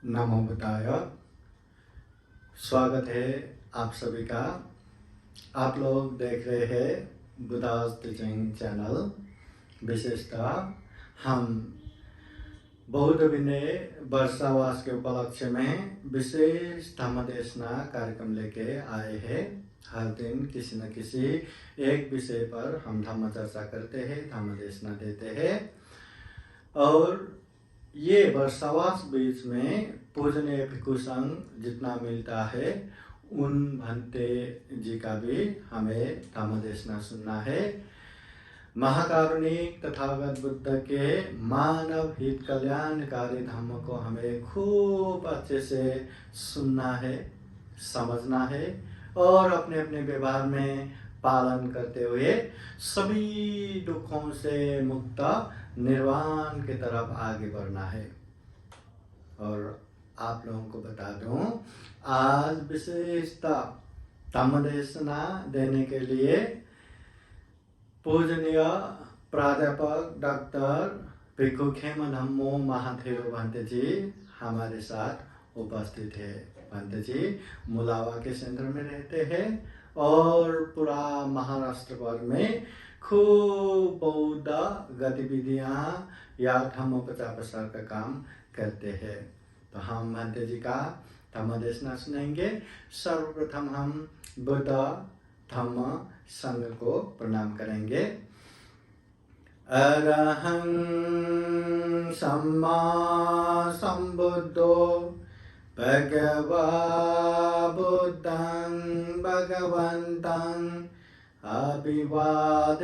नमो बुद्धाय। स्वागत है आप सभी का। आप लोग देख रहे हैं बुद्धा's टीचिंग चैनल। विशेषतः हम बौद्ध विनय वर्षावास के उपलक्ष्य में विशेष धम्मदेशना कार्यक्रम लेके आए हैं। हर दिन किसी न किसी एक विषय पर हम धम्म चर्चा करते हैं, धम्मदेशना देते हैं। और ये वर्षावास बीच में पूजनीय भिक्षु संघ जितना मिलता है उन भंते जी का भी हमें धम्मदेशना सुनना है। महाकारुणिक तथागत बुद्ध के मानव हित कल्याणकारी धम्म को हमें खूब अच्छे से सुनना है, समझना है और अपने अपने व्यवहार में पालन करते हुए सभी दुखों से मुक्त निर्वाण की तरफ आगे बढ़ना है। और आप लोगों को बता दूं, आज विशेषता धम्मदेशना देने के लिए पूजनीय प्राध्यापक डॉक्टर भिक्षु खेम धम्मो महाथेरो भंते जी हमारे साथ उपस्थित है। भंते जी मुलावा के सेंटर में रहते हैं और पूरा महाराष्ट्र भर में खूब बौद्ध गतिविधियाँ या धम्म प्रचार प्रसार का काम करते हैं। तो हम भंते जी का धम्मदेशना सुनेंगे। सर्वप्रथम हम बुद्ध धम्म संघ को प्रणाम करेंगे। अरहं सम्मा सम्बुद्धो भगवा बुद्धं भगवन्तं अभिवादेमि।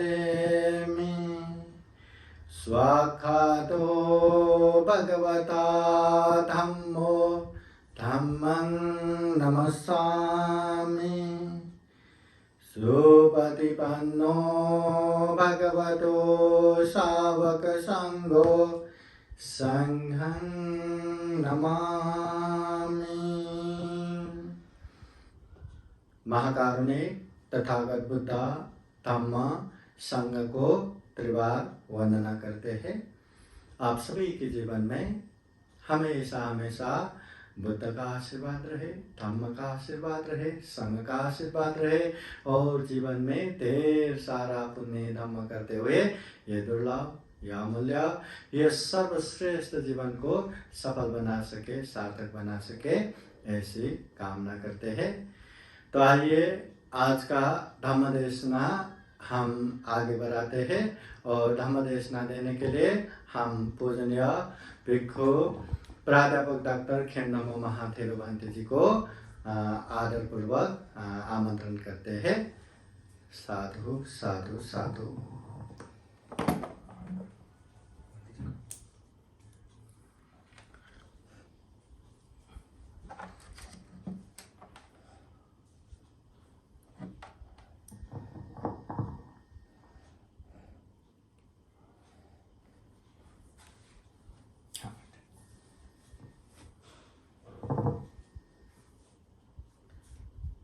स्वाक्षातो भगवता धम्मो धम्मं नमस्सामि। सुपतिपन्नो भगवतो शावक संघो संघं नमामि। महाकारुणिक तथागत बुद्ध धम्म संघ को त्रिवार वंदना करते हैं। आप सभी के जीवन में हमेशा हमेशा बुद्ध का आशीर्वाद रहे, धम्म का आशीर्वाद रहे, संघ का आशीर्वाद रहे और जीवन में ढेर सारा पुण्य धम्म करते हुए ये दुर्लभ या अमूल्य ये सर्वश्रेष्ठ जीवन को सफल बना सके, सार्थक बना सके, ऐसी कामना करते हैं। तो आइए आज का धम्मदेशना हम आगे बढ़ाते हैं और धम्मदेशना देने के लिए हम पूजनीय भिक्षु प्राध्यापक डॉक्टर खेम धम्मो महाथेरो भंते जी को आदरपूर्वक आमंत्रण करते हैं। साधु साधु साधु।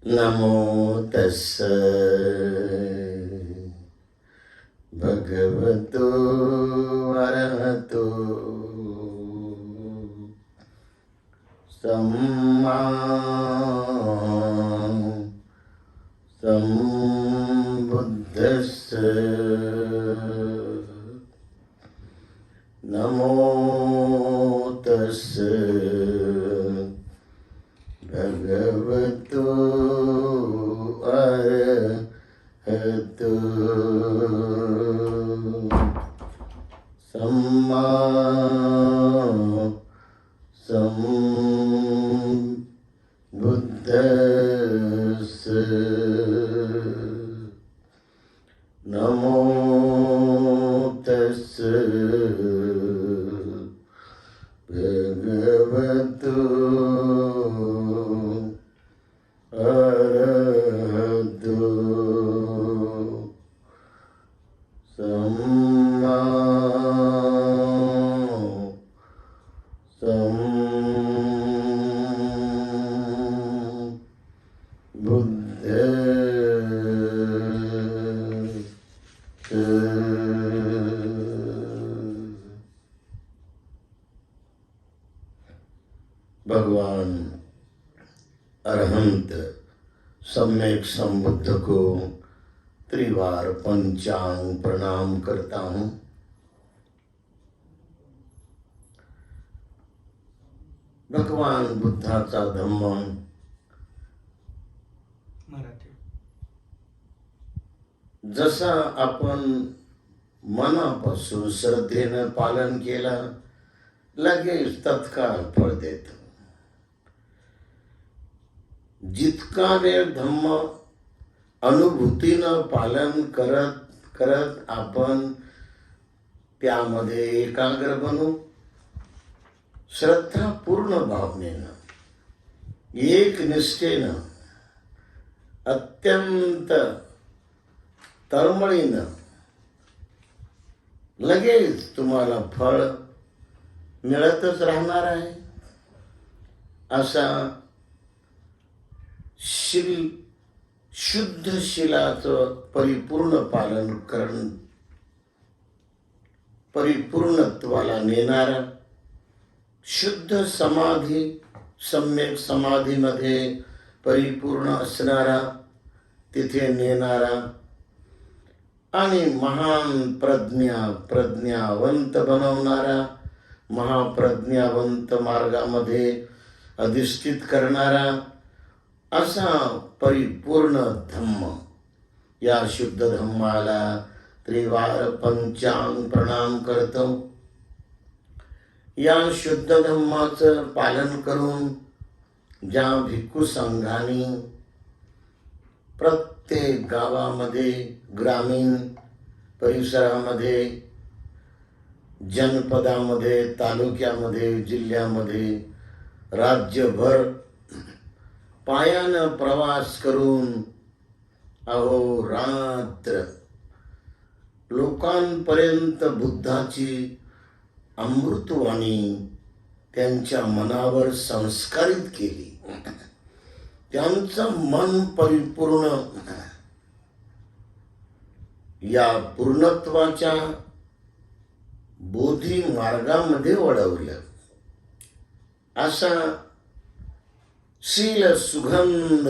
नमो तस्स भगवतो अरहतो सम्मा सम्बुद्धस्स। नमो तस्स भगवतो अरहतो सम्मा सम्बुद्धस्स। नमो तस्स भगवतो अरहतो सम्मा सम्बुद्धस्स। भगवान अरहंत सम्यक संबुद्ध को त्रिवार पंचांग प्रणाम करता हूँ। भगवान बुद्धाचा धम्म जसा आपण मनापासून श्रद्धेनं पालन केलं लगेच तत्काळ फळ देतो. जितका वेळ धम्म अनुभूतीनं पालन करत करत आपण त्यामध्ये एकाग्र बनू, श्रद्धापूर्ण भावनेनं एक निष्ठेनं अत्यंत तळमळीनं लगेच तुम्हाला फळ मिळतच राहणार आहे. असा शुद्ध शिलाचं परिपूर्ण पालन करून परिपूर्णत्वाला नेणारा, शुद्ध समाधी सम्यक समाधीमध्ये परिपूर्ण असणारा, तिथे नेणारा आणि महान प्रज्ञावंत बनवणारा, महाप्रज्ञावंत मार्गामध्ये अधिष्ठित करणारा असा परिपूर्ण धम्म. या शुद्ध धम्माला त्रिवार पंचांग प्रणाम करतो. या शुद्ध धम्माचं पालन करून ज्या भिक्खू संघाने प्रत्येक गावामध्ये, ग्रामीण परिसरामध्ये, जनपदामध्ये, तालुक्यामध्ये, जिल्ह्यामध्ये, राज्यभर पायानं प्रवास करून अहोरात्र लोकांपर्यंत बुद्धाची अमृतवाणी त्यांच्या मनावर संस्कारित केली. त्यांचं मन परिपूर्ण या पूर्णत्वाच्या बोधी मार्गामध्ये वळवलं. असा शील सुगंध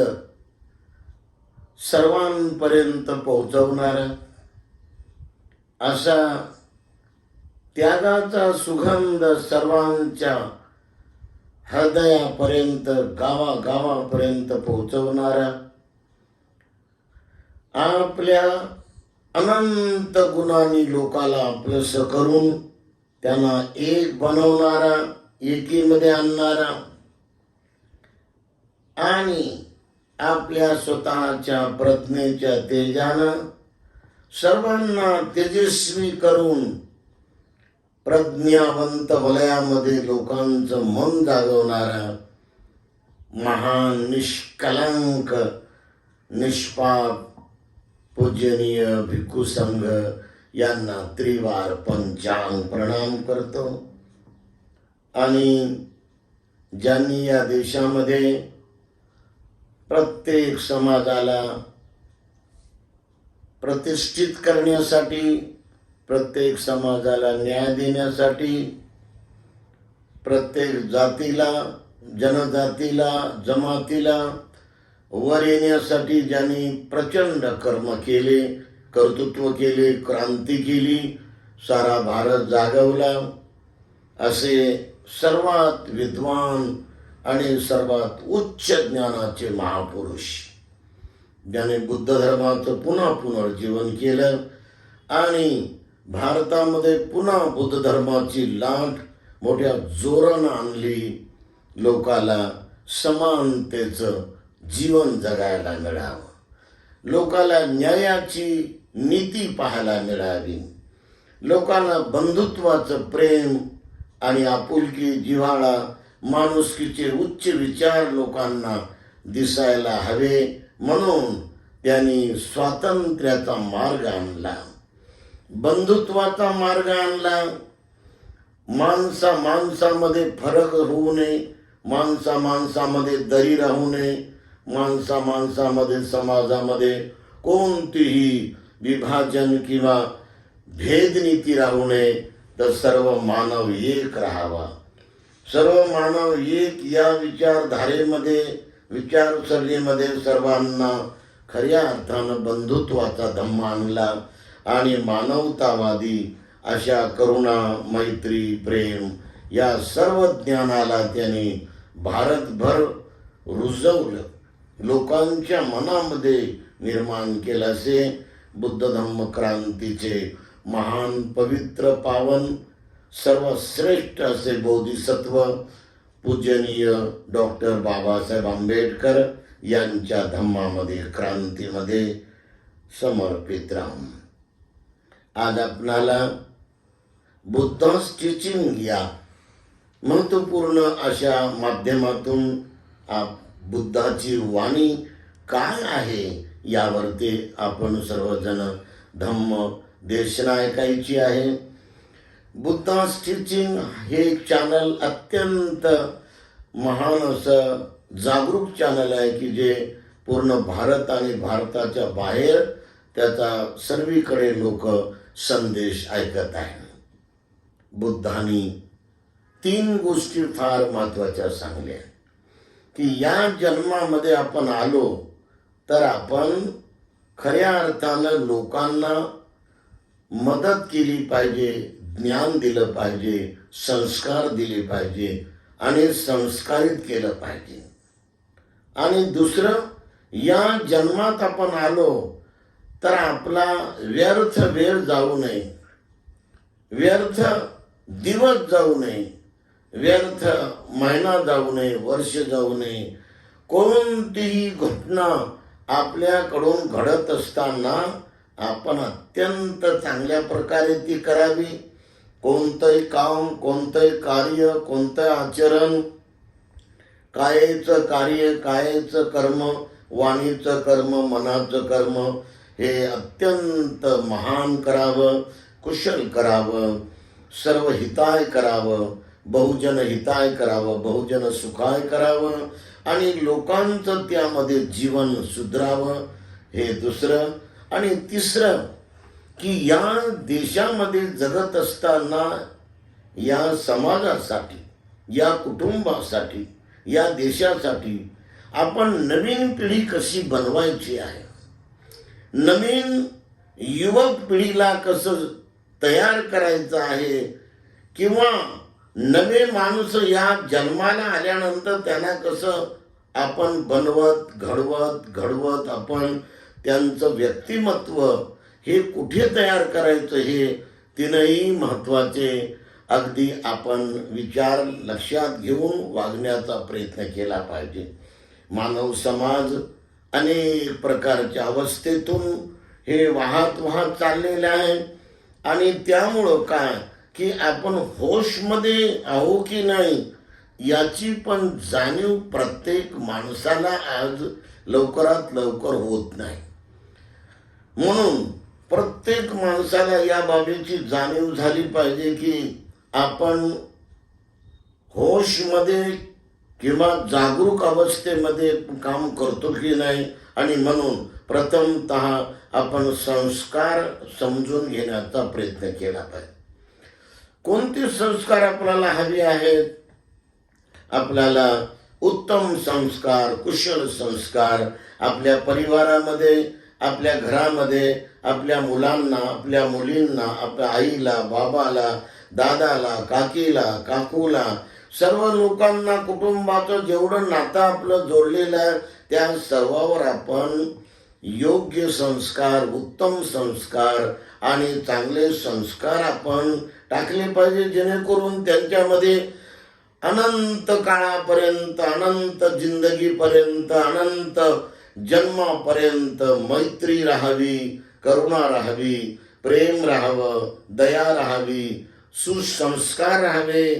सर्वांपर्यंत पोहोचवणारा, असा त्यागाचा सुगंध सर्वांच्या हृदयापर्यंत, गावागावापर्यंत पोहोचवणारा, आपल्या अनंत गुणांनी लोकाला आपलंसं करून त्यांना एक बनवणारा, एकीमध्ये आणणारा आणि आपल्या स्वतःच्या प्रज्ञेच्या तेजानं सर्वांना तेजस्वी करून प्रज्ञावंत वलयामध्ये लोकांचं मन जागवणारा महान निष्कलंक निष्पाप पूजनीय भिक्खू संघ यांना त्रिवार पंचांग प्रणाम करतो. आणि ज्यांनी या देशामध्ये प्रत्येक समाजाला प्रतिष्ठित करण्यासाठी, प्रत्येक समाजाला न्याय देण्यासाठी, प्रत्येक जातीला, जनजातीला, जमातीला वर येण्यासाठी ज्यांनी प्रचंड कर्म केले, कर्तृत्व केले, क्रांती केली, सारा भारत जागवला, असे सर्वात विद्वान आणि सर्वात उच्च ज्ञानाचे महापुरुष ज्याने बुद्ध धर्माचं पुन्हा पुनर्जीवन केलं आणि भारतामध्ये पुन्हा बुद्ध धर्माची लाट मोठ्या जोरानं आणली. लोकाला समानतेचं जीवन जगायला मिळावं, लोकाला न्यायाची नीती पाहायला मिळावी, लोकांना बंधुत्वाचं प्रेम आणि आपुलकी, जिव्हाळा, माणुसकीचे उच्च विचार लोकांना दिसायला हवे, म्हणून त्यांनी स्वातंत्र्याचा मार्ग आणला, बंधुत्वाचा मार्ग आणला. माणसामध्ये फरक होऊ नये, माणसामध्ये दरी राहू नये, माणसामध्ये समाजामध्ये कोणतीही विभाजन किंवा भेदनीती राहू नये, तर सर्व मानव एक राहावा. सर्व मानव एक या विचारधारेमध्ये विचारसरणीमध्ये सर्वांना खऱ्या अर्थानं बंधुत्वाचा धम्म आणला आणि मानवतावादी अशा करुणा, मैत्री, प्रेम या सर्व ज्ञानाला त्यांनी भारतभर रुजवलं, लोकांच्या मनामध्ये निर्माण केलं. असे बुद्ध धम्म क्रांतीचे महान, पवित्र, पावन, सर्वश्रेष्ठ असे बोधिसत्व पूजनीय डॉक्टर बाबासाहेब आंबेडकर यांच्या धम्मामध्ये, क्रांतीमध्ये समर्पित राहून आज आपणाला बुद्धास टीचिंग या महत्त्वपूर्ण अशा माध्यमातून बुद्धाची वाणी काय आहे यावरती आपण सर्वजण धम्म देशना ऐकायची आहे. बुद्धास टीचिंग हे चॅनल अत्यंत महान असं जागरूक चॅनल आहे की जे पूर्ण भारत आणि भारताच्या बाहेर त्याचा सर्वीकडे लोक संदेश ऐकत आहेत. बुद्धांनी 3 गोष्टी फार महत्त्वाच्या सांगल्या की या जन्मामध्ये आपण आलो तर आपण खऱ्या अर्थानं लोकांना मदत केली पाहिजे, ज्ञान दिलं पाहिजे, संस्कार दिले पाहिजे आणि संस्कारित केलं पाहिजे. आणि दुसरं, या जन्मात आपण आलो तर आपला व्यर्थ वेळ जाऊ नये, व्यर्थ दिवस जाऊ नये, व्यर्थ महिना जाऊ नये, वर्ष जाऊ नये. कोणतीही घटना आपल्याकडून घडत असताना आपण अत्यंत चांगल्या प्रकारे ती करावी. कोणतंही काम, कोणतंही कार्य, कोणतं आचरण, कायेचं कार्य, कायेचं कर्म, वाणीचं कर्म, मनाचं कर्म हे अत्यंत महान करावं, कुशल करावं, सर्व हिताय करावं, बहुजन हिताय करावं, बहुजन सुखाय करावं आणि लोकांचं त्यामध्ये जीवन सुधरावं हे दुसरं. आणि तिसरं की या देशामध्ये जगत असताना या समाजासाठी, या कुटुंबासाठी, या देशासाठी आपण नवीन पिढी कशी बनवायची आहे, नवीन युवक पिढीला कसं तयार करायचं आहे, किंवा नवे माणूस या जन्माला आल्यानंतर त्यांना कसं आपण बनवत घडवत आपण त्यांचं व्यक्तिमत्व हे कुठे तयार करायचं हे 3ही महत्त्वाचे अगदी आपण विचार लक्षात घेऊन वागण्याचा प्रयत्न केला पाहिजे. मानव समाज अनेक प्रकारच्या अवस्थेतून हे वाहत चाललेले आहे आणि त्यामुळं काय की आपण होशमध्ये आहो की नाही याची पण जाणीव प्रत्येक माणसाला आज लवकरात लवकर होत नाही. म्हणून प्रत्येक माणसाला या बाबीची जाणीव झाली पाहिजे की आपण होशमध्ये किंवा जागरूक अवस्थेमध्ये काम करतो की नाही. आणि म्हणून प्रथमतः आपण संस्कार समजून घेण्याचा प्रयत्न केला पाहिजे. कोणते संस्कार आपल्याला हवे आहेत? आपल्याला उत्तम संस्कार, कुशल संस्कार आपल्या परिवारामध्ये, आपल्या घरामध्ये, आपल्या मुलांना, आपल्या मुलींना, आपल्या आईला, बाबाला, दादाला, काकीला, काकूला, सर्व लोकांना, कुटुंबाचं जेवढं नातं आपलं जोडलेलं आहे त्या सर्वावर आपण योग्य संस्कार, उत्तम संस्कार आणि चांगले संस्कार आपण टाकले पाहिजे, जेणेकरून त्यांच्यामध्ये अनंत काळापर्यंत, अनंत जिंदगीपर्यंत, अनंत जन्मापर्यंत मैत्री राहावी, करुणा राहावी, प्रेम राहावं, दया राहावी, सुसंस्कार राहावे,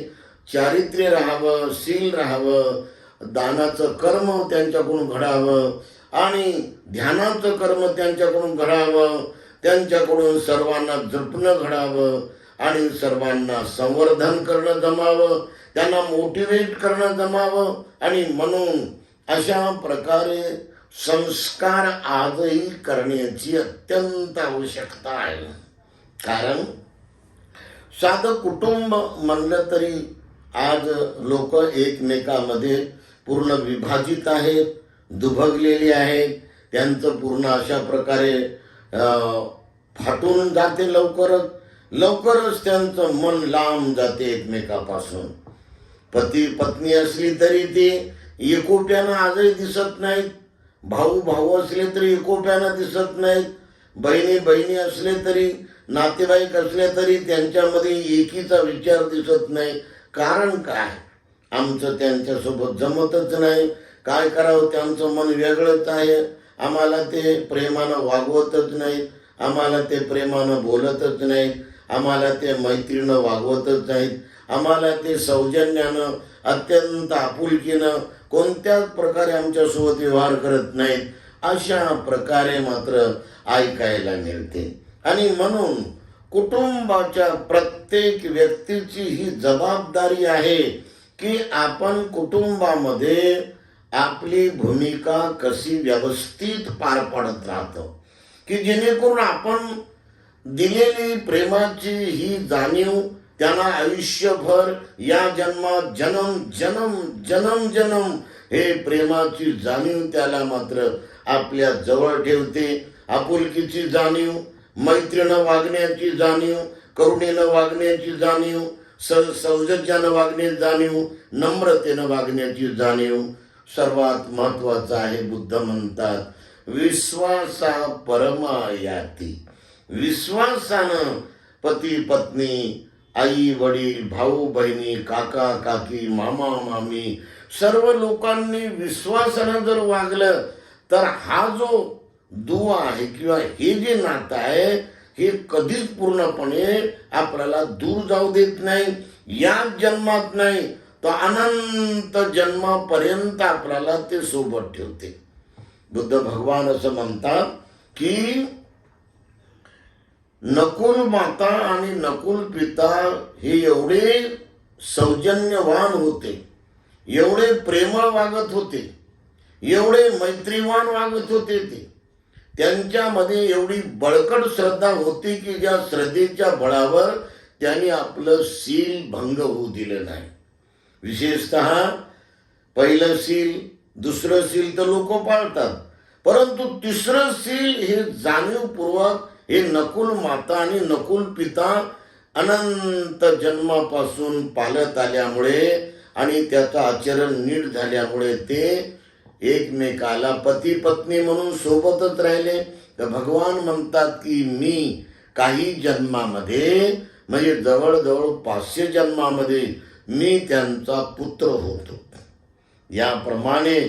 चारित्र्य राहावं, शील राहावं, दानाचं कर्म त्यांच्याकडून घडावं आणि ध्यानाचं कर्म त्यांच्याकडून घडावं, त्यांच्याकडून सर्वांना जपणं घडावं आणि सर्वांना संवर्धन करणं जमावं, त्यांना मोटिवेट करणं जमावं. आणि म्हणून अशा प्रकारे संस्कार आजही करण्याची अत्यंत आवश्यकता आहे. कारण साधं कुटुंब म्हणलं तरी आज लोक एकमेकामध्ये पूर्ण विभाजित आहेत, दुभगलेली आहेत. त्यांचं पूर्ण अशा प्रकारे फाटून जाते. लवकरच त्यांचं मन लांब जाते एकमेकापासून. पती पत्नी असली तरी ते एकोप्यानं आजही दिसत नाहीत. भाऊ असले तरी एकोप्यानं दिसत नाहीत. बहिणी असले तरी, नातेवाईक असले तरी त्यांच्यामध्ये एकीचा विचार दिसत नाही. कारण काय? आमचं त्यांच्यासोबत जमतच नाही. काय करावं, त्यांचं मन वेगळंच आहे. आम्हाला ते प्रेमानं वागवतच नाहीत, आम्हाला ते प्रेमानं बोलतच नाहीत, आम्हाला ते मैत्रीनं वागवतच नाहीत, आम्हाला ते सौजन्यानं अत्यंत आपुलकीनं कोणत्याच प्रकारे आमच्यासोबत व्यवहार करत नाहीत. अशा प्रकारे मात्र ऐकायला मिळते. आणि म्हणून कुटुंबाच्या प्रत्येक व्यक्तीची ही जबाबदारी आहे की आपण कुटुंबामध्ये आपली भूमिका कशी व्यवस्थित पार पाडत राहतो, की जेणेकरून आपण दिलेली प्रेमाची ही जाणीव त्यांना आयुष्यभर, या जन्मात जन्म हे प्रेमाची जाणीव त्याला मात्र आपल्या जवळ ठेवते. आपुलकीची जाणीव, मैत्रीनं वागण्याची जाणीव, करुणेनं वागण्याची जाणीव, सौजन्यानं वागण्याची जाणीव, नम्रतेनं वागण्याची जाणीव. सर्वात महत्वाचं आहे, बुद्ध म्हणतात, विश्वासा परमायाती. विश्वासानं पती पत्नी, आई वडील, भाऊ बहिणी, काका काकी, मामा मामी सर्व लोकांनी विश्वासानं जर वागलं तर हा जो दुवा आहे किंवा हे जे नातं आहे हे कधीच पूर्णपणे आपल्याला दूर जाऊ देत नाही. याच जन्मात नाही तर अनंत जन्मापर्यंत आपल्याला ते सोबत ठेवते. बुद्ध भगवान असं म्हणतात की नकुल माता आणि नकुल पिता हे एवढे सौजन्यवान होते, एवढे प्रेमळ वागत होते, एवढे मैत्रीवान वागत होते. ते त्यांच्यामध्ये एवढी बळकट श्रद्धा होती की ज्या श्रद्धेच्या बळावर त्यांनी आपलं सील भंग होऊ दिलं नाही. विशेषतः पहिलं सील, दुसरं सील तर लोक पाळतात, परंतु तिसरं सील हे जाणीवपूर्वक हे नकुल माता आणि नकुल पिता अनंत जन्मापासून पालत आल्यामुळे आणि त्याचं आचरण नीट झाल्यामुळे ते एकमेकाला पती पत्नी म्हणून सोबतच राहिले. तर भगवान म्हणतात की मी काही जन्मामध्ये, म्हणजे जवळजवळ 500 जन्मामध्ये मी त्यांचा पुत्र होतो. याप्रमाणे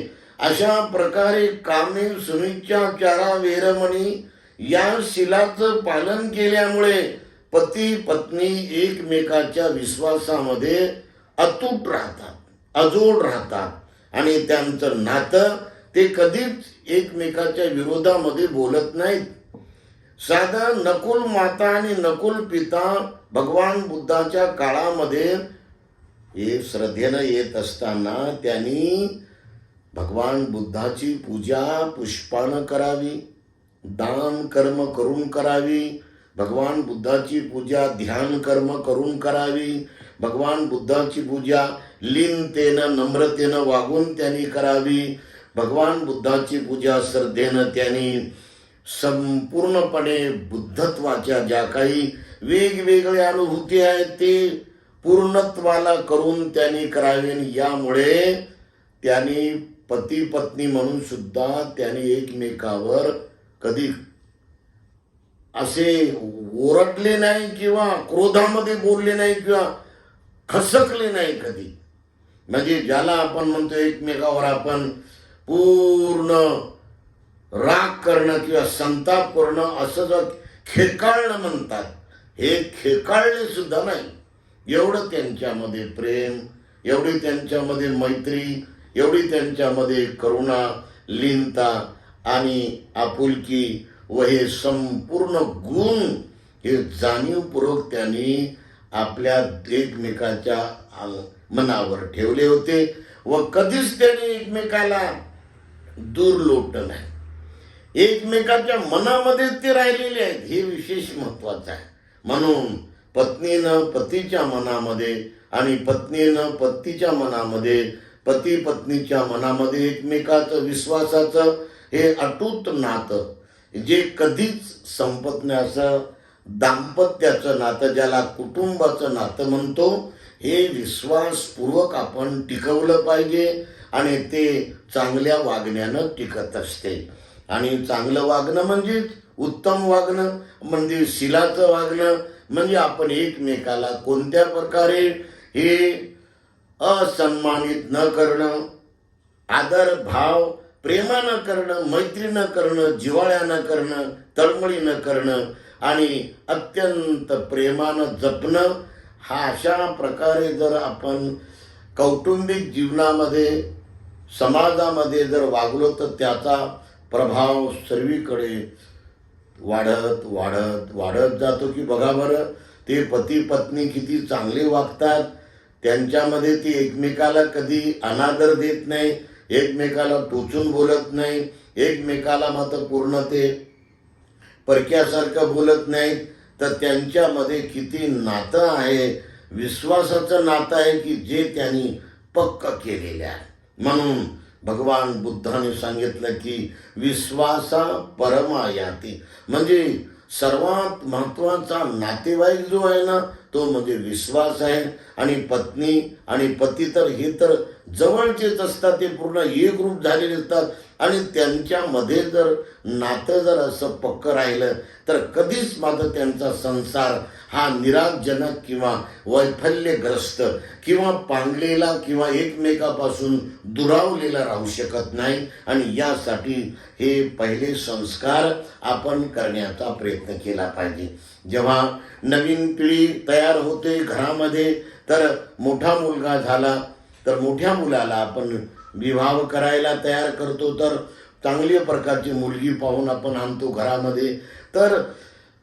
अशा प्रकारे कामे सुनिच्चाचारा वेरमणी या शिलाचं पालन केल्यामुळे पती पत्नी एकमेकाच्या विश्वासामध्ये अतूट राहतात, अजोड राहतात आणि त्यांचं नातं ते कधीच एकमेकाच्या विरोधामध्ये बोलत नाहीत. साधं नकुल माता आणि नकुल पिता भगवान बुद्धाच्या काळामध्ये हे श्रद्धेनं येत असताना त्यांनी भगवान बुद्धाची पूजा पुष्पानं करावी, दान कर्म करून करावी, भगवान बुद्धाची पूजा ध्यान कर्म करून करावी, भगवान बुद्धाची पूजा लीनतेनं नम्रतेनं वागून त्यांनी करावी, भगवान बुद्धाची पूजा श्रद्धेनं त्यांनी संपूर्णपणे बुद्धत्वाच्या ज्या काही वेगवेगळ्या अनुभूती आहेत ते पूर्णत्वाला करून त्यांनी करावे. यामुळे त्यांनी पती पत्नी म्हणून सुद्धा त्यांनी एकमेकावर कधी असे ओरडले नाही किंवा क्रोधामध्ये बोलले नाही किंवा खसकले नाही कधी. म्हणजे ज्याला आपण म्हणतो एकमेकावर आपण पूर्ण राग करणं किंवा संताप करणं, असं जर खेकाळणं म्हणतात, हे खेकाळले सुद्धा नाही. एवढं त्यांच्यामध्ये प्रेम, एवढी त्यांच्यामध्ये मैत्री, एवढी त्यांच्यामध्ये करुणा, लीनता आणि आपुलकी व हे संपूर्ण गुण हे जाणीवपूर्वक त्यांनी आपल्या एकमेकाच्या मनावर ठेवले होते व कधीच त्यांनी एकमेकाला दूर लोटलं नाही. एकमेकाच्या मनामध्ये ते राहिलेले आहेत, हे विशेष महत्वाचं आहे. म्हणून पत्नीनं पतीच्या मनामध्ये आणि पत्नीनं पतीच्या मनामध्ये, पती पत्नीच्या मनामध्ये एकमेकाचं विश्वासाचं हे अटूट नातं जे कधीच संपत नाही, असं दाम्पत्याचं नातं, ज्याला कुटुंबाचं नातं म्हणतो, हे विश्वासपूर्वक आपण टिकवलं पाहिजे आणि ते चांगल्या वागण्यानं टिकत असते. आणि चांगलं वागणं म्हणजेच उत्तम वागणं, म्हणजे शिलाचं वागणं, म्हणजे आपण एकमेकाला कोणत्या प्रकारे हे असन्मानित न करणं, आदर भाव प्रेमानं करणं, मैत्रीनं करणं, जिव्हाळ्यानं करणं, तळमळीनं करणं आणि अत्यंत प्रेमानं जपणं. हा अशा प्रकारे जर आपण कौटुंबिक जीवनामध्ये, समाजामध्ये जर वागलो तर त्याचा प्रभाव सर्वीकडे वाढत वाढत वाढत जातो. की बघा बरं, ते पती पत्नी किती चांगले वागतात, त्यांच्यामध्ये ती एकमेकाला कधी अनादर देत नाही, एकमेकाला टोचून बोलत नाही, एकमेकाला मात्र पूर्ण ते परक्यासारखं बोलत नाहीत. तर त्यांच्यामध्ये किती नातं आहे, विश्वासाचं नातं आहे की जे त्यांनी पक्क केलेले आहे. म्हणून भगवान बुद्धाने सांगितलं की विश्वासा परमायाती, म्हणजे सर्वात महत्वाचा नातेवाईक जो आहे ना, तो म्हणजे विश्वास आहे. आणि पत्नी आणि पती तर हे तर जवळचेच असतात, ते पूर्ण एक रूप झालेले असतात. आणि त्यांच्यामध्ये जर नातं जर असं पक्क राहिलं तर कधीच मात्र त्यांचा संसार हा निराशजनक किंवा वैफल्यग्रस्त किंवा पांगलेला किंवा एकमेकापासून दुरावलेला राहू शकत नाही. आणि यासाठी हे पहिले संस्कार आपण करण्याचा प्रयत्न केला पाहिजे. जेव्हा नवीन पिढी तयार होते घरामध्ये, तर मोठा मुलगा झाला तर मोठ्या मुलाला आपण विवाह करायला तयार करतो, तर चांगल्या प्रकारची मुलगी पाहून आपण आणतो घरामध्ये, तर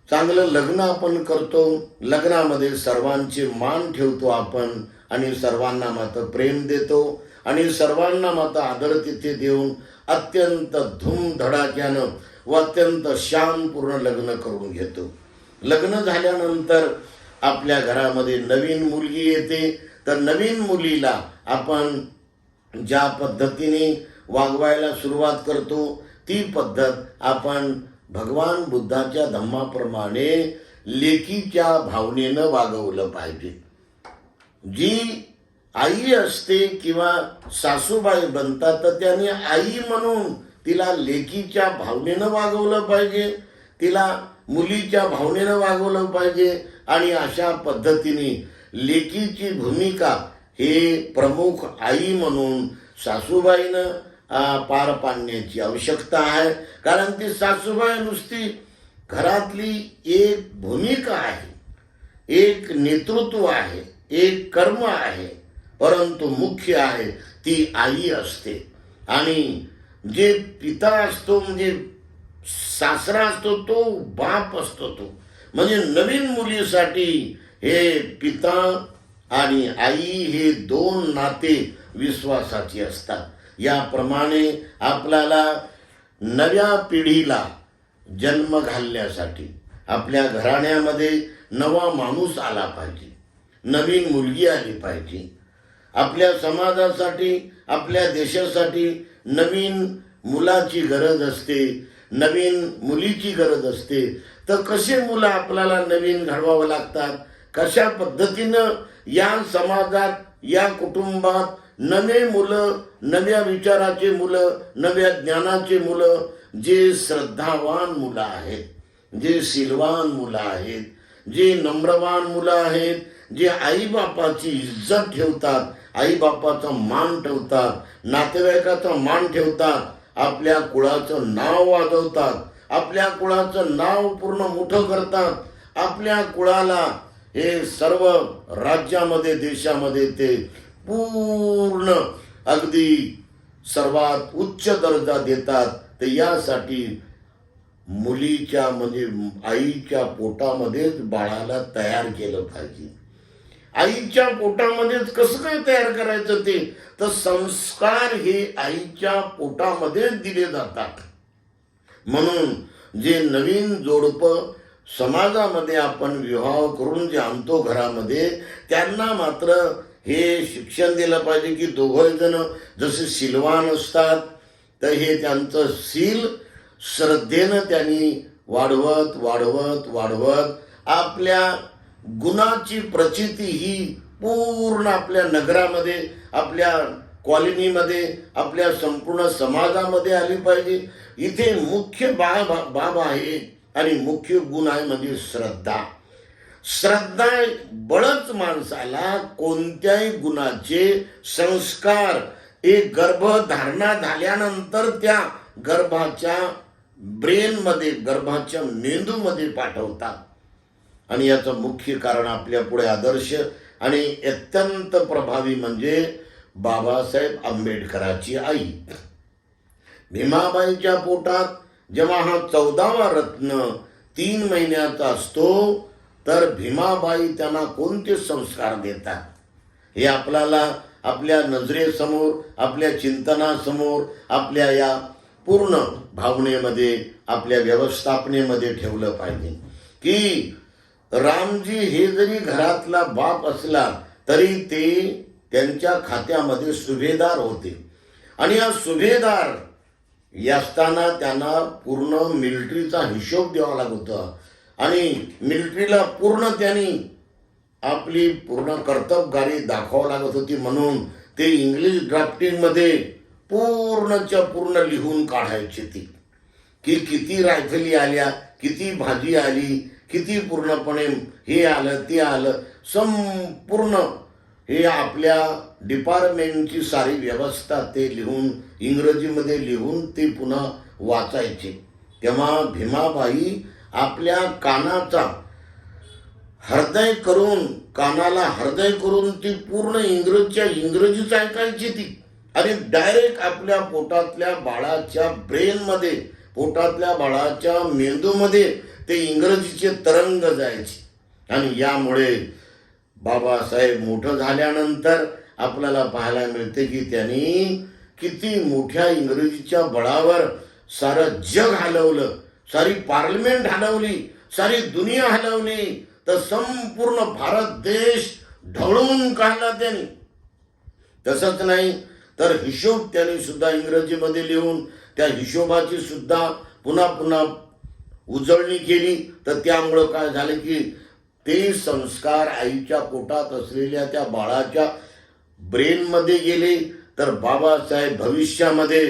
चांगलं लग्न आपण करतो. लग्नामध्ये सर्वांचे मान ठेवतो आपण आणि सर्वांना मात्र प्रेम देतो आणि सर्वांना मात्र आदर तिथे देऊन अत्यंत धूमधडाक्यानं व अत्यंत शानपूर्ण लग्न करून घेतो. लग्न झाल्यानंतर आपल्या घरामध्ये नवीन मुलगी येते, तर नवीन मुलीला आपण ज्या पद्धतीने वागवायला सुरुवात करतो ती पद्धत आपण भगवान बुद्धाच्या धम्माप्रमाणे लेकीच्या भावनेनं वागवलं पाहिजे. जी आई असते किंवा सासूबाई बनतात, तर त्याने आई म्हणून तिला लेकीच्या भावनेनं वागवलं पाहिजे, तिला मुलीच्या भावनेनं वागवलं पाहिजे. आणि अशा पद्धतीने लेकीची भूमिका हे प्रमुख आई म्हणून सासूबाईनं पार पाडण्याची आवश्यकता आहे. कारण ती सासूबाई नुसती घरातली एक भूमिका आहे, एक नेतृत्व आहे, एक कर्म आहे, परंतु मुख्य आहे ती आई असते. आणि जे पिता असतो म्हणजे सासरा असतो, तो बाप असतो. तो म्हणजे नवीन मुलीसाठी हे पिता आणि आई हे दोन नाते विश्वासाचे असतात. याप्रमाणे आपल्याला नव्या पिढीला जन्म घालण्यासाठी आपल्या घराण्यामध्ये नवा माणूस आला पाहिजे, नवीन मुलगी आली पाहिजे. आपल्या समाजासाठी, आपल्या देशासाठी नवीन मुलाची गरज असते, नवीन मुलीची गरज असते. तर कसे मुलं आपल्याला नवीन घडवावं लागतात, कशा पद्धतीनं या समाजात, या कुटुंबात नवे मुलं, नव्या विचाराचे मुलं, नव्या ज्ञानाचे मुलं, जे श्रद्धावान मुलं आहेत, जे शीलवान मुलं आहेत, जे नम्रवान मुलं आहेत, जे आईबापाची इज्जत ठेवतात, आईबापाचा मान ठेवतात, नातेवाईकाचा मान ठेवतात, आपल्या कुळाचं नाव वाजवतात, आपल्या कुळाचं नाव पूर्ण मोठं करतात, आपल्या कुळाला हे सर्व राज्यामध्ये, देशामध्ये ते पूर्ण अगदी सर्वात उच्च दर्जा देतात. तर यासाठी मुलीच्या म्हणजे आईच्या पोटामध्येच बाळाला तयार केलं पाहिजे. आईच्या पोटामध्येच कसं काय तयार करायचं ते, तर संस्कार हे आईच्या पोटामध्येच दिले जातात. म्हणून जे नवीन जोडपं समाजामध्ये आपण विवाह करून जे आणतो घरामध्ये, त्यांना मात्र हे शिक्षण दिलं पाहिजे की दोघं जण जसे सिलवान असतात, तर हे त्यांचं सील श्रद्धेनं त्यांनी वाढवत वाढवत वाढवत आपल्या गुणाची प्रचिती ही पूर्ण आपल्या नगरामध्ये, आपल्या कॉलनीमध्ये, आपल्या संपूर्ण समाजामध्ये आली पाहिजे. इथे मुख्य बाब आहे आणि मुख्य गुण आहे म्हणजे श्रद्धा. श्रद्धा बळच माणसाला कोणत्याही गुणाचे संस्कार एक गर्भधारणा झाल्यानंतर त्या गर्भाच्या ब्रेनमध्ये, गर्भाच्या मेंदूमध्ये पाठवतात. आणि याचं मुख्य कारण आपल्या पुढे आदर्श आणि अत्यंत प्रभावी म्हणजे बाबासाहेब आंबेडकरांची आई. भीमाबाईच्या पोटात जेव्हा हा 14वा रत्न 3 महिन्याचा असतो, तर भीमाबाई त्यांना कोणते संस्कार देतात हे आपल्याला आपल्या नजरेसमोर, आपल्या चिंतनासमोर, आपल्या या पूर्ण भावनेमध्ये, आपल्या व्यवस्थापनेमध्ये ठेवलं पाहिजे की रामजी हे जरी घरातला बाप असला तरी ते त्यांच्या खात्यामध्ये सुभेदार होते. आणि हा सुभेदार असताना त्यांना पूर्ण मिलिटरीचा हिशोब द्यावा लागत होता आणि मिलिटरीला पूर्ण त्यांनी आपली पूर्ण कर्तबगारी दाखवावं लागत होती. म्हणून ते इंग्लिश ड्राफ्टिंगमध्ये पूर्णच्या पूर्ण लिहून काढायची ती की किती रायफली आल्या, किती भाजी आली, किती पूर्णपणे हे आलं ते आलं, संपूर्ण हे आपल्या डिपार्टमेंटची सारी व्यवस्था ते लिहून इंग्रजीमध्ये लिहून ते पुन्हा वाचायचे. तेव्हा भीमाबाई आपल्या कानाचा हृदय करून, कानाला हृदय करून ती पूर्ण इंग्रजीच ऐकायची ती आणि डायरेक्ट आपल्या पोटातल्या बाळाच्या ब्रेनमध्ये, पोटातल्या बाळाच्या मेंदूमध्ये ते इंग्रजीचे तरंग जायचे. आणि यामुळे बाबासाहेब मोठं झाल्यानंतर आपल्याला पाहायला मिळते की त्यांनी किती मोठ्या इंग्रजीच्या बळावर सारं जग हलवलं, सारी पार्लमेंट हलवली, सारी दुनिया हलवली, तर संपूर्ण भारत देश ढवळून काढला त्यांनी. तसंच नाही तर हिशोब त्यांनी सुद्धा इंग्रजीमध्ये लिहून त्या हिशोबाची सुद्धा पुन्हा पुन्हा उजळणी केली. तर त्यामुळं काय झालं की ते संस्कार आईच्या पोटात असलेल्या त्या बाळाच्या ब्रेनमध्ये गेले. तर बाबासाहेब भविष्यामध्ये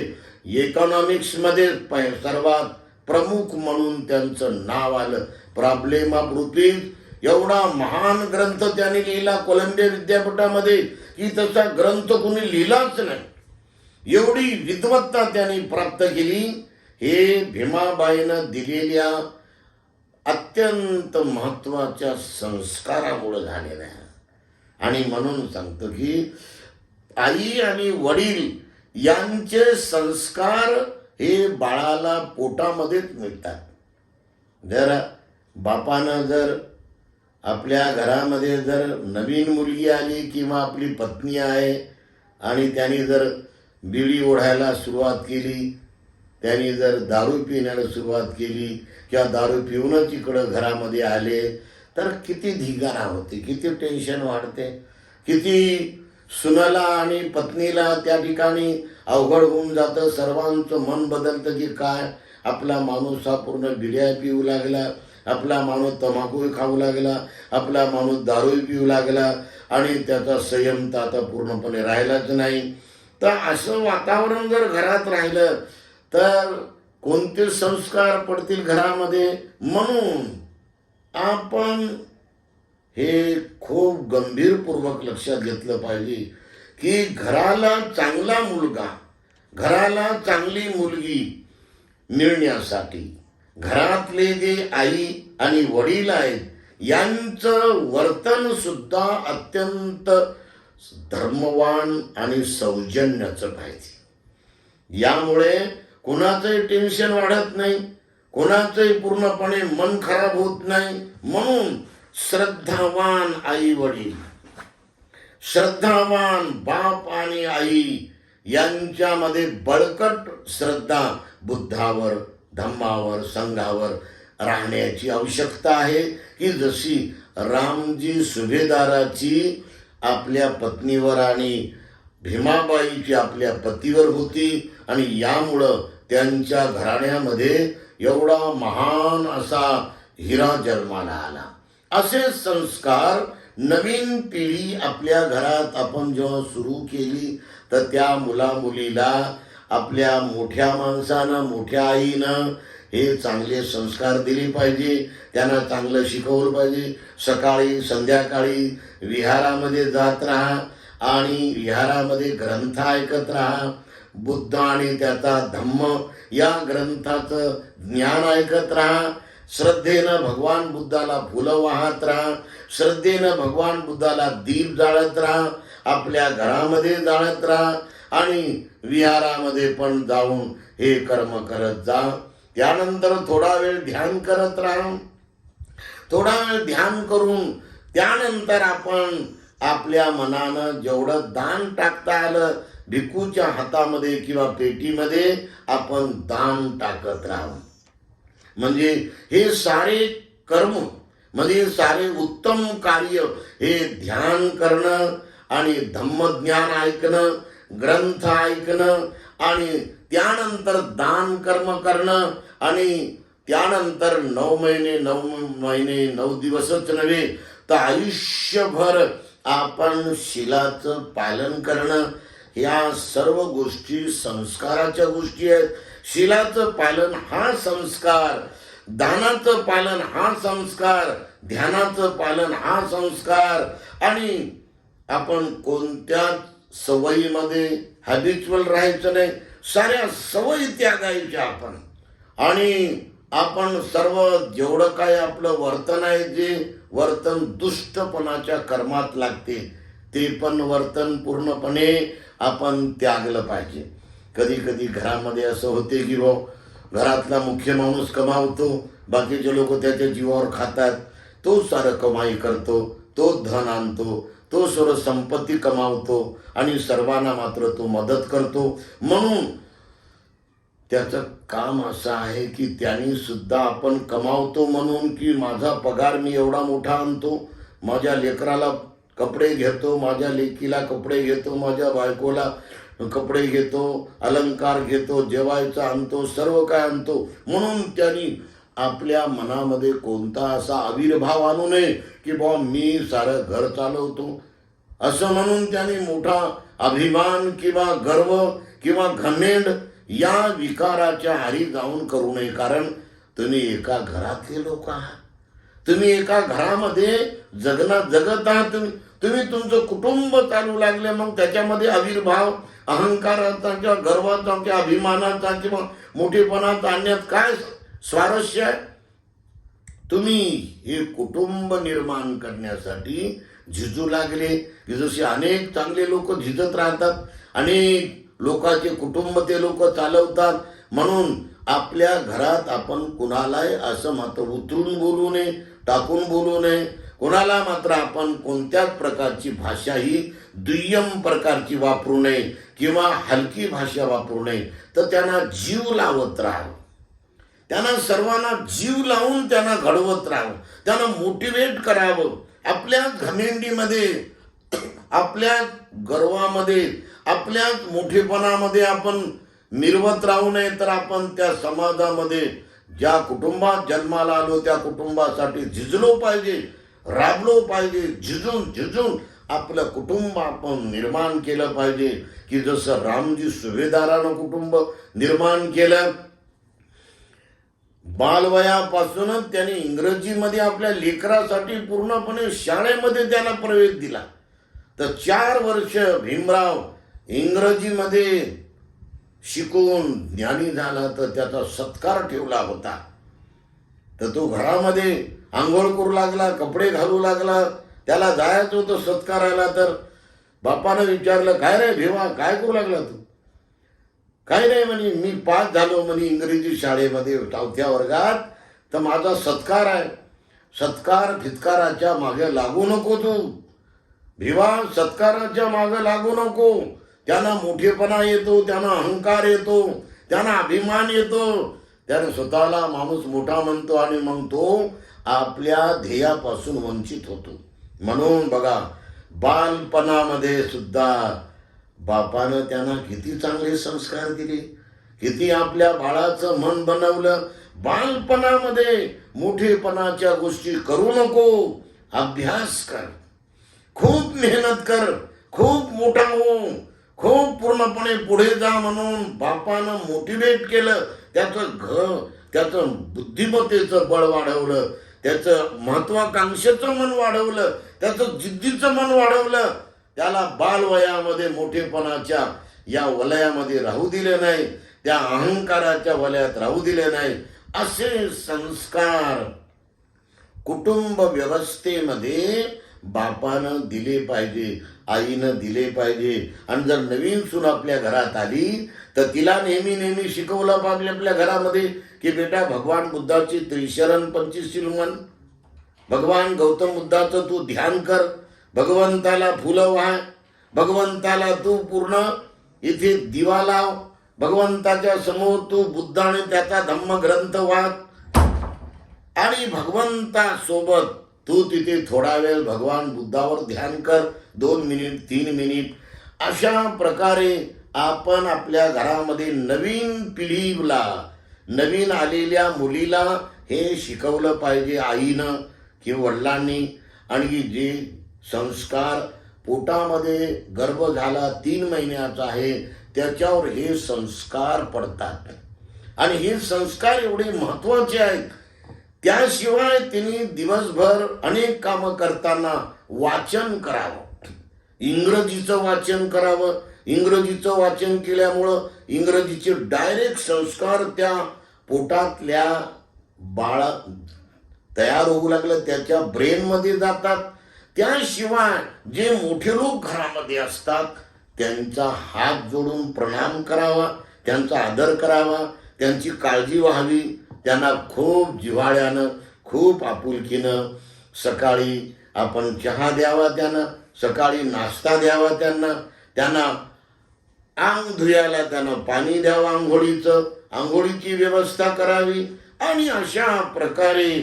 इकॉनॉमिक्समध्ये सर्वात प्रमुख म्हणून त्यांचं नाव आलं. प्रॉब्लेम ऑफ रुपीज एवढा महान ग्रंथ त्यांनी लिहिला कोलंबिया विद्यापीठामध्ये की तसा ग्रंथ कोणी लिहिलाच नाही. एवढी विद्वत्ता त्यांनी प्राप्त केली हे भीमाबाईनं दिलेल्या अत्यंत महत्वाच्या संस्कारामुळे झालेलं आहे. आणि म्हणून सांगतो की आई आणि वडील यांचे संस्कार हे बाळाला पोटामध्येच मिळतात. जर बापानं जर आपल्या घरामध्ये जर नवीन मुलगी आली किंवा आपली पत्नी आहे आणि त्यांनी जर बिडी ओढायला सुरुवात केली, त्यांनी जर दारू पिण्याला सुरुवात केली किंवा दारू पिऊनच इकडं घरामध्ये आले, तर किती धिगाणा होते, किती टेन्शन वाढते, किती सुनाला आणि पत्नीला त्या ठिकाणी अवघड होऊन जातं. सर्वांचं मन बदलतं की काय आपला माणूस हा पूर्ण बिड्या पिऊ लागला, आपला माणूस तंबाखू खाऊ लागला, आपला माणूस दारू पिऊ लागला आणि त्याचा संयम तर आता पूर्णपणे राहिलाच नाही. तर असं वातावरण जर घरात राहिलं तर कोणते संस्कार पडतील घरामध्ये. म्हणून आपण हे खूप गंभीरपूर्वक लक्षात घेतलं पाहिजे की घराला चांगला मुलगा, घराला चांगली मुलगी मिळण्यासाठी घरातले जे आई आणि वडील आहेत यांचं वर्तन सुद्धा अत्यंत धर्मवान आणि सौजन्याचं पाहिजे. यामुळे कोणाचंही टेन्शन वाढत नाही, कोणाचंही पूर्णपणे मन खराब होत नाही. म्हणून श्रद्धावान आई वडील, श्रद्धावान बाप आणि आई यांच्यामध्ये बळकट श्रद्धा बुद्धावर, धम्मावर, संघावर राहण्याची आवश्यकता आहे की जशी रामजी सुभेदाराची आपल्या पत्नीवर आणि भीमाबाईची आपल्या पतीवर होती आणि यामुळं त्यांच्या घराण्यामध्ये एवढा महान असा हिरा जन्माला आला. असे संस्कार नवीन पिढी आपल्या घरात आपण जेव्हा सुरू केली तर त्या मुलामुलीला आपल्या मोठ्या माणसानं मोठ्या आईनं हे चांगले संस्कार दिले पाहिजे, त्यांना चांगलं शिकवलं पाहिजे. सकाळी संध्याकाळी विहारामध्ये जात राहा आणि विहारामध्ये ग्रंथ ऐकत राहा. बुद्ध आणि त्याचा धम्म या ग्रंथाचं ज्ञान ऐकत राहा. श्रद्धेनं भगवान बुद्धाला फुलं वाहत राहा. श्रद्धेनं भगवान बुद्धाला दीप जाळत राहा. आपल्या घरामध्ये जाळत राहा आणि विहारामध्ये पण जाऊन हे कर्म करत जा. त्यानंतर थोडा वेळ ध्यान करत राहा. थोडा वेळ ध्यान करून त्यानंतर आपण आपल्या मनानं जेवढं दान टाकता आलं भिक्खूच्या हातामध्ये किंवा पेटीमध्ये आपण दान टाकत राहू. म्हणजे हे सारे कर्म म्हणजे सारे उत्तम कार्य हे ध्यान करणं आणि धम्मज्ञान ऐकणं, ग्रंथ ऐकणं आणि त्यानंतर दान कर्म करणं आणि त्यानंतर 9 महिने 9 दिवसच नव्हे तर आयुष्यभर आपण शीलाचं पालन करणं. या सर्व गोष्टी संस्काराच्या गोष्टी आहेत. शीलाचं पालन हा संस्कार, दानाचं पालन हा संस्कार, ध्यानाचं पालन हा संस्कार आणि आपण कोणत्या सवयीमध्ये हॅबिच्युअल राहायचं नाही. साऱ्या सवयी त्यागायच्या आपण आणि आपण सर्व जेवढं काय आपलं वर्तन आहे जे वर्तन दुष्टपणाच्या कर्मात लागते ते पण वर्तन पूर्णपणे आपण त्यागलं पाहिजे. कधी कधी घरामध्ये असं होते की घरातला मुख्य माणूस कमावतो, बाकीचे लोक त्याच्या जीवावर खातात. तो सारं कमाई करतो, तो धन आणतो, तो सर्व संपत्ती कमावतो आणि सर्वांना मात्र तो मदत करतो. म्हणून त्याचं काम असं आहे की त्यांनी सुद्धा आपण कमावतो म्हणून की माझा पगार मी एवढा मोठा आणतो, माझ्या लेकराला कपडे घेतो, माझ्या लेकीला कपडे घेतो, माझ्या बायकोला कपडे घेतो, अलंकार घेतो, जेवायचं आणतो, सर्व काय आणतो. म्हणून त्यांनी आपल्या मनामध्ये कोणता असा आविर्भाव आणू नये की बुवा मी सारं घर चालवतो असं म्हणून त्यांनी मोठा अभिमान किंवा गर्व किंवा घमेंड या विकाराच्या आरी जाऊन करू नये. कारण तुम्ही एका घरातले लोक आहात. तुम्ही एका घरामध्ये जगत आहात. तुम्ही तुमचं कुटुंब चालू लागले मग त्याच्यामध्ये आविर्भाव अहंकाराचा किंवा गर्वाचा किंवा अभिमानाचा किंवा मोठेपणाचा आणण्यात काय स्वारस्य आहे. तुम्ही हे कुटुंब निर्माण करण्यासाठी झिजू लागले की जसे अनेक चांगले लोक झिजत राहतात, अनेक लोकांचे कुटुंब ते लोक चालवतात. म्हणून आपल्या घरात आपण कुणालाही असं मात्र उतरून बोलू नये, टाकून बोलू नये. कोणाला मात्र आपण कोणत्याच प्रकारची भाषा ही दुय्यम प्रकारची वापरू नये किंवा हलकी भाषा वापरू नये. तर त्यांना जीव लावत राहावं, त्यांना सर्वांना जीव लावून त्यांना घडवत राहावं, त्यांना मोटिवेट करावं. आपल्या घमेंडीमध्ये, आपल्या गर्वामध्ये, आपल्याच मोठेपणामध्ये आपण निर्वत राहू नये. तर आपण त्या समाजामध्ये ज्या कुटुंबात जन्माला आलो त्या कुटुंबासाठी झिजलो पाहिजे, राबलो पाहिजे. झिजून आपलं कुटुंब आपण निर्माण केलं पाहिजे की जसं रामजी सुभेदारानं कुटुंब निर्माण केलं. बालवयापासूनच त्याने इंग्रजीमध्ये आपल्या लेकरासाठी पूर्णपणे शाळेमध्ये त्याला प्रवेश दिला. तर 4 वर्ष भीमराव इंग्रजीमध्ये शिकून ज्ञानी झाला तर त्याचा सत्कार ठेवला होता. तर तो घरामध्ये आंघोळ करू लागला, कपडे घालू लागला. त्याला जायचं होतं सत्काराला तर बापानं विचारलं, काय रे भिवा, काय करू लागला तू? काय नाही म्हणे, मी पास झालो म्हणे इंग्रजी शाळेमध्ये 4थ्या वर्गात, तर माझा सत्कार आहे. सत्कार फितकाराच्या मागे लागू नको तू भिवा, सत्काराच्या मागे लागू नको. त्यांना मोठेपणा येतो, त्यांना अहंकार येतो, त्यांना अभिमान येतो, त्याने स्वतःला माणूस मोठा म्हणतो आणि मग तो आपल्या ध्येयापासून वंचित होतो. म्हणून बघा, बालपणामध्ये सुद्धा बापानं त्यांना किती चांगले संस्कार दिले, किती आपल्या बाळाचं मन बनवलं. बालपणामध्ये मोठेपणाच्या गोष्टी करू नको, अभ्यास कर, खूप मेहनत कर, खूप मोठा हो, खूप पूर्णपणे पुढे जा म्हणून बापानं मोटिवेट केलं. त्याचं बुद्धिमत्तेचं बळ वाढवलं, त्याचं महत्वाकांक्षेचं मन वाढवलं, त्याचं जिद्दीचं मन वाढवलं. त्याला बालवयामध्ये मोठेपणाच्या या वलयामध्ये राहू दिले नाही, त्या अहंकाराच्या वलयात राहू दिले नाही. असे संस्कार कुटुंब व्यवस्थेमध्ये बापानं दिले पाहिजे, आईनं दिले पाहिजे. आणि जर नवीन सून आपल्या घरात आली तर तिला नेहमी नेहमी शिकवलं पाहिजे आपल्या घरामध्ये की बेटा, भगवान बुद्धाची त्रिशरण पंचशील म्हण, भगवान गौतम बुद्धाचं तू ध्यान कर, भगवंताला फुलं वाह, भगवंताला तू पूर्ण इथे दिवा लाव, भगवंताच्या समोर तू बुद्ध आणि त्याचा धम्मग्रंथ वाच, आणि भगवंतासोबत तू तिथे थोडा वेळ भगवान बुद्धावर ध्यान कर, 2 मिनिट 3 मिनिट. अशा प्रकारे आपण आपल्या घरामध्ये नवीन पिढीला, नवीन आलेल्या मुलीला हे शिकवलं पाहिजे आईनं किंवा वडिलांनी. आणि जे संस्कार पोटामध्ये गर्भ झाला 3 महिन्याचा आहे त्याच्यावर हे संस्कार पडतात. आणि हे संस्कार एवढे महत्वाचे आहेत. त्याशिवाय तिने दिवसभर अनेक कामं करताना वाचन करावं, इंग्रजीचं वाचन करावं. इंग्रजीचं वाचन केल्यामुळं इंग्रजीचे डायरेक्ट संस्कार त्या पोटातल्या बाळा तयार होऊ लागलं, त्याच्या ब्रेनमध्ये जातात. त्याशिवाय जे मोठे लोक घरामध्ये असतात त्यांचा हात जोडून प्रणाम करावा, त्यांचा आदर करावा, त्यांची काळजी व्हावी, त्यांना खूप जिव्हाळ्यानं, खूप आपुलकीनं सकाळी आपण चहा द्यावा, त्यांना सकाळी नाश्ता द्यावा, त्यांना अंग धुयाला त्यांना पाणी द्यावं, आंघोळीची व्यवस्था करावी. आणि अशा प्रकारे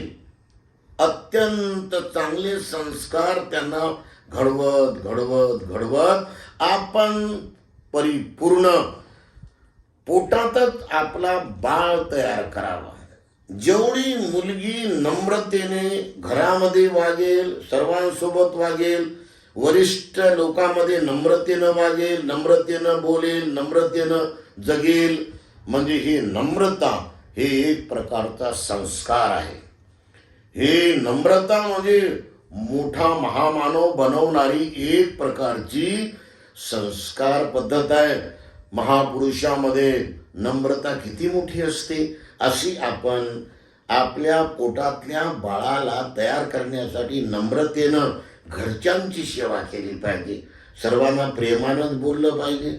अत्यंत चांगले संस्कार त्यांना घडवत आपण परिपूर्ण पोटातच आपला बाळ तयार करावा. जेवढी मुलगी नम्रतेने घरामध्ये वागेल, सर्वांसोबत वागेल, वरिष्ठ लोकांमध्ये नम्रतेनं वागेल, नम्रतेनं बोलेल, नम्रतेनं जगेल, म्हणजे ही नम्रता हे एक प्रकारचा संस्कार आहे. हे नम्रता म्हणजे मोठा महामानव बनवणारी एक प्रकारची संस्कार पद्धत आहे. महापुरुषामध्ये नम्रता किती मोठी असते. अशी आपण आपल्या पोटातल्या बाळाला तयार करण्यासाठी नम्रतेनं घरच्यांची सेवा केली पाहिजे. सर्वांना प्रेमानंच बोललं पाहिजे,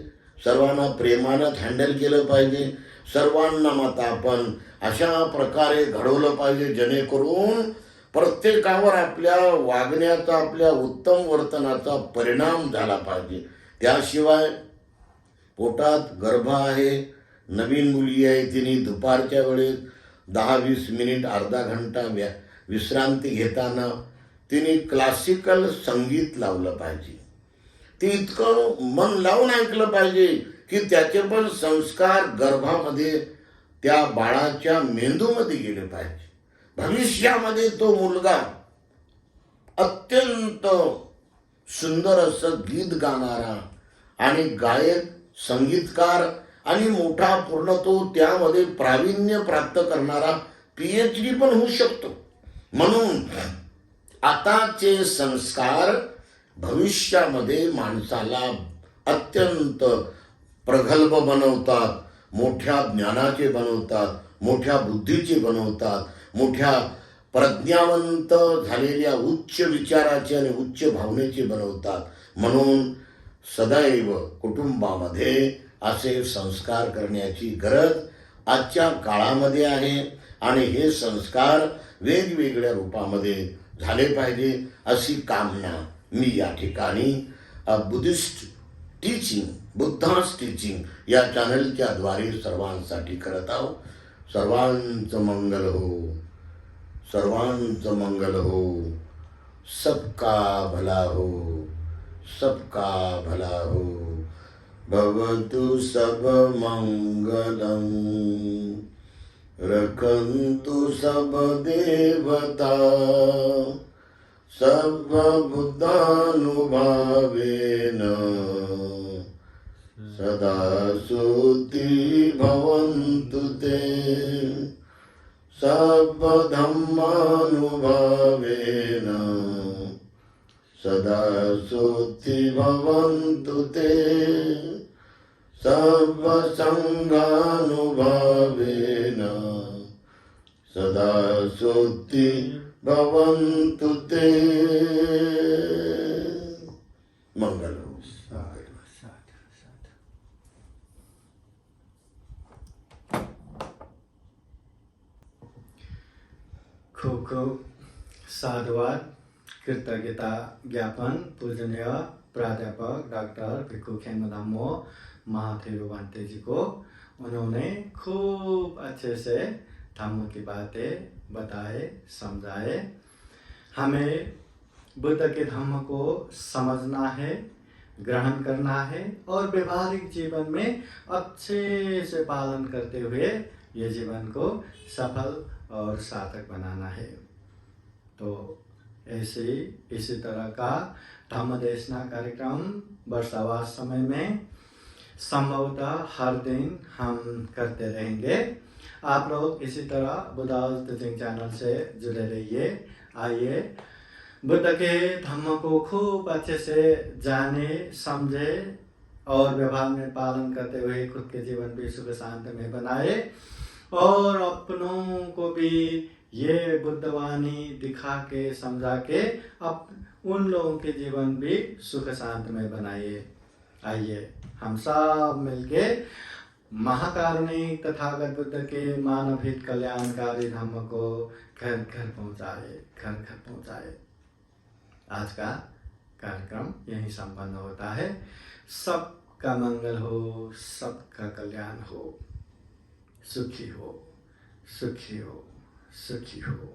सर्वांना प्रेमानंच हँडल केलं पाहिजे. सर्वांना मत आपण अशा प्रकारे घडवलं पाहिजे जेणेकरून प्रत्येकावर आपल्या वागण्याचा, आपल्या उत्तम वर्तनाचा परिणाम झाला पाहिजे. त्याशिवाय पोटात गर्भ आहे, नवीन मुलगी आहे, तिने दुपारच्या वेळेस 10-20 मिनिट अर्धा घंटा विश्रांती घेताना तिने क्लासिकल संगीत लावलं पाहिजे. ती इतकं मन लावून ऐकलं पाहिजे की त्याचे पण संस्कार गर्भामध्ये त्या बाळाच्या मेंदूमध्ये गेले पाहिजे. भविष्यामध्ये तो मुलगा अत्यंत सुंदर असं गीत गाणारा आणि गायक, संगीतकार आणि मोठा पूर्ण तो त्यामध्ये प्रावीण्य प्राप्त करणारा PhD पण होऊ शकतो. म्हणून आताचे संस्कार भविष्यामध्ये माणसाला अत्यंत प्रगल्भ बनवतात, मोठ्या ज्ञानाचे बनवतात, मोठ्या बुद्धीचे बनवतात, मोठ्या प्रज्ञावंत झालेल्या उच्च विचाराचे आणि उच्च भावनेचे बनवतात. म्हणून सदैव कुटुंबामध्ये असे संस्कार करण्याची गरज आजच्या काळामध्ये आहे. आणि हे संस्कार वेगवेगळ्या रूपामध्ये झाले पाहिजे अशी कामना मी या ठिकाणी बुद्धास टीचिंग या चॅनलच्या द्वारे सर्वांसाठी करत आहोत. सर्वांचं मंगल हो, सर्वांचं मंगल हो, सबका भला हो, सबका भला हो। भवतु सब मंगलम, रखन्तु सब देवता, सर्वभूतानुभावेन सदा सुखी भवन्तु ते, सर्वधर्मानुभावेन सदा सुखी भवन्तु ते, सर्वसंगानुभावेन सदा सुखी भवन्तु ते। मंगल हो। साधु साधु साधु। खूब खूब साधुवाद, कृतज्ञता ज्ञापन पूजनीय प्राध्यापक डॉक्टर भिक्खु खेमधामो महाथेरो बांते जी को। उन्होंने खूब अच्छे से धम्म की बातें बताए, समझाए। हमें बुद्ध के धम्म को समझना है, ग्रहण करना है और व्यवहारिक जीवन में अच्छे से पालन करते हुए ये जीवन को सफल और सार्थक बनाना है। तो ऐसे इसी तरह का धम्म देशना कार्यक्रम वर्षावास समय में संभवतः हर दिन हम करते रहेंगे। आप लोग इसी तरह बुद्धास टीचिंग चैनल से जुड़े रहिए। आइए बुद्ध के धम्म को खूब अच्छे से जाने, समझे और व्यवहार में पालन करते हुए खुद के जीवन भी सुख शांति में बनाए और अपनों को भी ये बुद्धवाणी दिखा के, समझा के अब उन लोगों के जीवन भी सुख शांति में बनाइए। आइए हम सब मिलके महाकारुणिक तथागत बुद्ध के मानव हित कल्याणकारी धम्म को घर घर पहुँचाए। आज का कार्यक्रम यहीं संपन्न होता है। सबका मंगल हो, सबका कल्याण हो, सुखी हो, सुखी हो, सुखी हो।